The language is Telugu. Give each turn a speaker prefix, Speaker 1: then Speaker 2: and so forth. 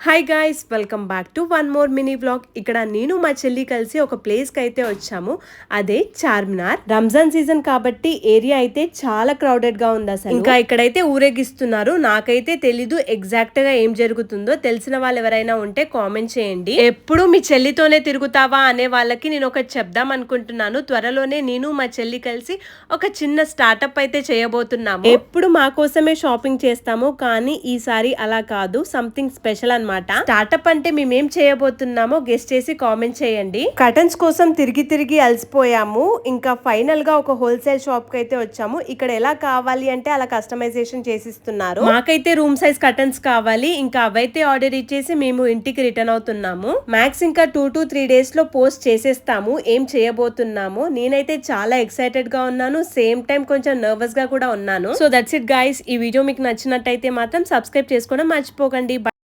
Speaker 1: Hi guys, welcome back to one more mini vlog. ఇక్కడ నేను మా చెల్లి కలిసి ఒక ప్లేస్ కి అయితే వచ్చాము. అదే చార్మినార్. రంజాన్ సీజన్ కాబట్టి ఏరియా అయితే చాలా క్రౌడెడ్ గా ఉంది అసలు. ఇంకా ఇక్కడైతే ఊరేగిస్తున్నారు. నాకైతే తెలీదు ఎగ్జాక్ట్ గా ఏం జరుగుతుందో. తెలిసిన వాళ్ళు ఎవరైనా ఉంటే కామెంట్ చేయండి. ఎప్పుడు మీ చెల్లితోనే తిరుగుతావా అనే వాళ్ళకి నేను ఒకటి చెప్దాం అనుకుంటున్నాను. త్వరలోనే నేను మా చెల్లి కలిసి ఒక చిన్న స్టార్ట్అప్ అయితే చేయబోతున్నాము. ఎప్పుడు మా కోసమే షాపింగ్ చేస్తాము, కానీ ఈసారి అలా కాదు, సంథింగ్ స్పెషల్ అన్నమాట. స్టార్ట్అప్ అంటే మేమేం చేయబోతున్నామో గెస్ట్ చేసి కామెంట్ చేయండి. కర్టన్స్ కోసం తిరిగి తిరిగి అలసిపోయాము. ఇంకా ఫైనల్ గా ఒక హోల్సేల్ షాప్ కి అయితే వచ్చాము. ఇక్కడ ఎలా కావాలి అంటే అలా కస్టమైజేషన్ చేసిస్తున్నారు. మాకైతే రూమ్ సైజ్ కర్టన్స్ కావాలి. ఇంకా అవైతే ఆర్డర్ ఇచ్చేసి మేము ఇంటికి రిటర్న్ అవుతున్నాము. మ్యాక్స్ ఇంకా 2 to 3 days లో పోస్ట్ చేసేస్తాము ఏం చేయబోతున్నాము. నేనైతే చాలా ఎక్సైటెడ్ గా ఉన్నాను, సేమ్ టైం కొంచెం నర్వస్ గా కూడా ఉన్నాను. So that's it guys. ఈ వీడియో మీకు నచ్చినట్టయితే మాత్రం సబ్స్క్రైబ్ చేసుకోవడం మర్చిపోకండి.